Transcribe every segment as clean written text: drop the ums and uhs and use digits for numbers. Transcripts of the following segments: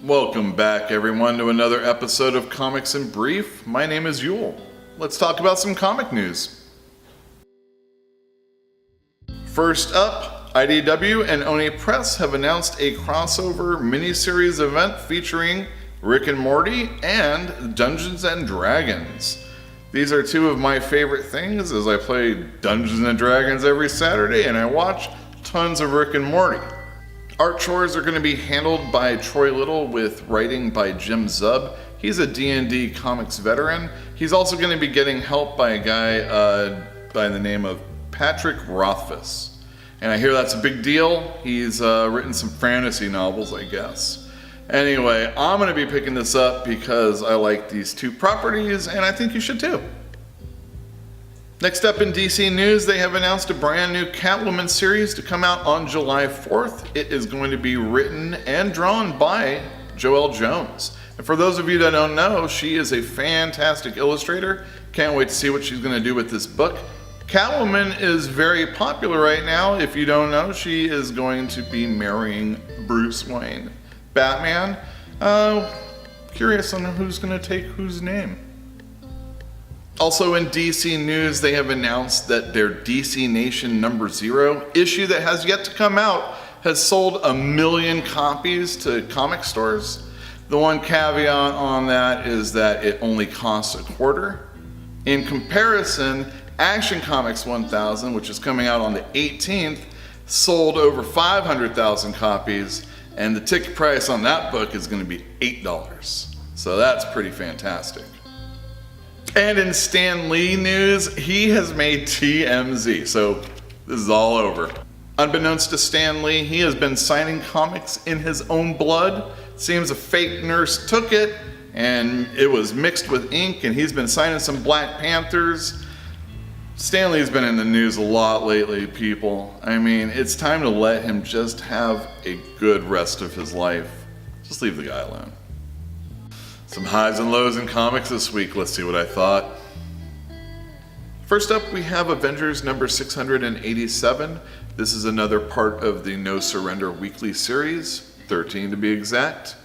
Welcome back, everyone, to another episode of Comics in Brief. My name is Yule. Let's talk about some comic news. First up, IDW and ONI Press have announced a crossover miniseries event featuring Rick and Morty and Dungeons and Dragons. These are two of my favorite things as I play Dungeons and Dragons every Saturday and I watch tons of Rick and Morty. Art chores are going to be handled by Troy Little with writing by Jim Zub. He's a D&D comics veteran. He's also going to be getting help by a guy by the name of Patrick Rothfuss. And I hear that's a big deal. He's written some fantasy novels, I guess. Anyway, I'm going to be picking this up because I like these two properties and I think you should too. Next up in DC news, they have announced a brand new Catwoman series to come out on July 4th. It is going to be written and drawn by Joelle Jones. And for those of you that don't know, she is a fantastic illustrator. Can't wait to see what she's going to do with this book. Catwoman is very popular right now. If you don't know, she is going to be marrying Bruce Wayne. Batman, curious on who's going to take whose name. Also in DC news, they have announced that their DC Nation #0 issue that has yet to come out has sold 1 million copies to comic stores. The one caveat on that is that it only costs a quarter. In comparison, Action Comics 1000, which is coming out on the 18th, sold over 500,000 copies, and the ticket price on that book is going to be $8. So that's pretty fantastic. And in Stan Lee news, he has made TMZ, so this is all over. Unbeknownst to Stan Lee, he has been signing comics in his own blood. Seems a fake nurse took it, and it was mixed with ink, and he's been signing some Black Panthers. Stan Lee's been in the news a lot lately, people. I mean, it's time to let him just have a good rest of his life. Just leave the guy alone. Some highs and lows in comics this week. Let's see what I thought. First up, we have Avengers number 687. This is another part of the No Surrender weekly series, 13 to be exact.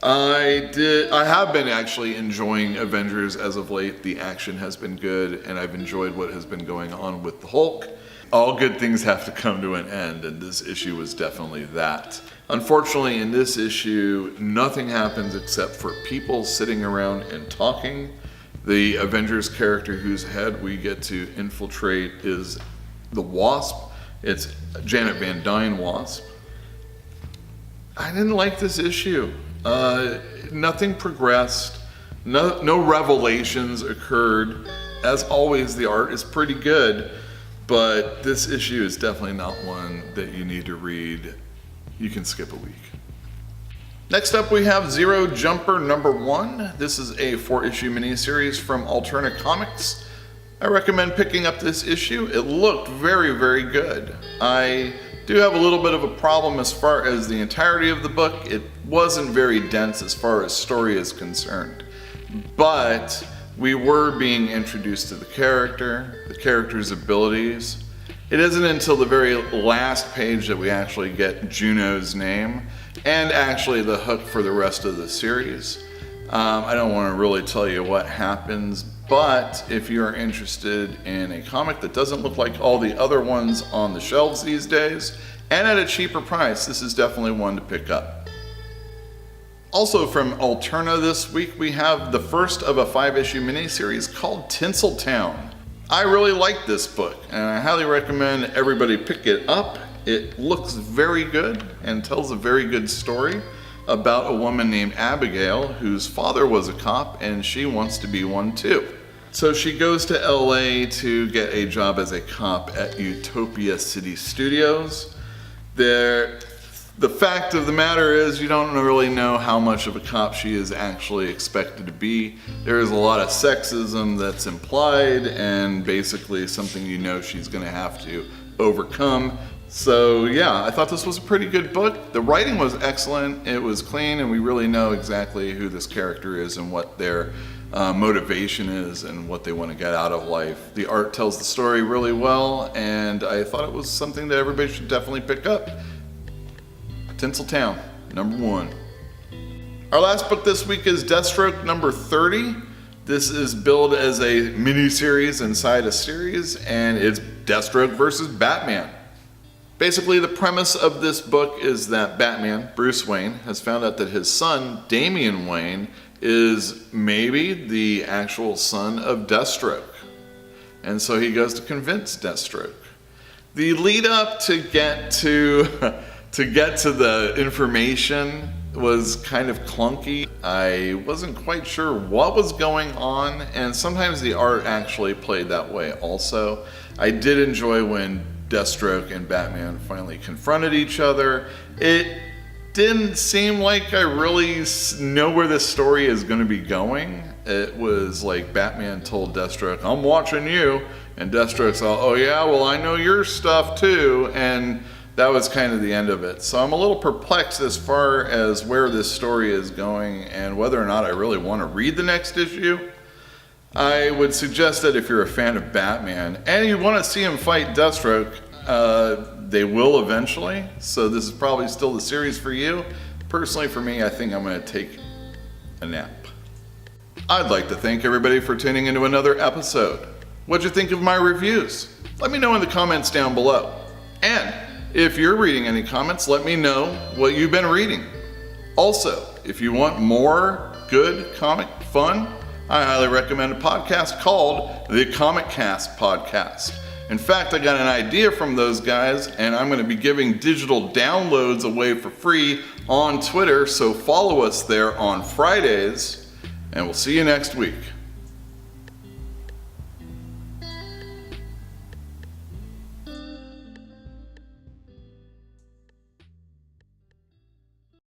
I have been actually enjoying Avengers as of late. The action has been good, and I've enjoyed what has been going on with the Hulk. All good things have to come to an end, and this issue was definitely that. Unfortunately, in this issue, nothing happens except for people sitting around and talking. The Avengers character whose head we get to infiltrate is the Wasp. It's Janet Van Dyne Wasp. I didn't like this issue. Nothing progressed. No revelations occurred. As always, the art is pretty good, but this issue is definitely not one that you need to read. You can skip a week. Next up, we have Zero Jumper number 1. This is a 4-issue miniseries from Alterna Comics. I recommend picking up this issue. It looked very, very good. I do have a little bit of a problem as far as the entirety of the book. It wasn't very dense as far as story is concerned. But we were being introduced to the character's abilities. It isn't until the very last page that we actually get Juno's name and actually the hook for the rest of the series. I don't want to really tell you what happens, but if you're interested in a comic that doesn't look like all the other ones on the shelves these days and at a cheaper price, this is definitely one to pick up. Also from Alterna this week, we have the first of a 5-issue miniseries called Tinseltown. I really like this book, and I highly recommend everybody pick it up. It looks very good and tells a very good story about a woman named Abigail whose father was a cop and she wants to be one too. So she goes to LA to get a job as a cop at Utopia City Studios. The fact of the matter is you don't really know how much of a cop she is actually expected to be. There is a lot of sexism that's implied and basically something you know she's going to have to overcome. So yeah, I thought this was a pretty good book. The writing was excellent, it was clean, and we really know exactly who this character is and what their motivation is and what they want to get out of life. The art tells the story really well, and I thought it was something that everybody should definitely pick up. Tinsel Town, number 1. Our last book this week is Deathstroke number 30. This is billed as a mini-series inside a series, and it's Deathstroke versus Batman. Basically, the premise of this book is that Batman, Bruce Wayne, has found out that his son, Damian Wayne, is maybe the actual son of Deathstroke. And so he goes to convince Deathstroke. The lead up to get to the information was kind of clunky. I wasn't quite sure what was going on, and sometimes the art actually played that way also. I did enjoy when Deathstroke and Batman finally confronted each other. It didn't seem like I really know where this story is going to be going. It was like Batman told Deathstroke, "I'm watching you," and Deathstroke's all, "Oh yeah, well I know your stuff too," and that was kind of the end of it. So I'm a little perplexed as far as where this story is going and whether or not I really want to read the next issue. I would suggest that if you're a fan of Batman and you want to see him fight Deathstroke, they will eventually. So this is probably still the series for you. Personally, for me, I think I'm going to take a nap. I'd like to thank everybody for tuning into another episode. What'd you think of my reviews? Let me know in the comments down below. And if you're reading any comments, let me know what you've been reading. Also, if you want more good comic fun, I highly recommend a podcast called the Comic Cast Podcast. In fact, I got an idea from those guys, and I'm going to be giving digital downloads away for free on Twitter, so follow us there on Fridays, and we'll see you next week.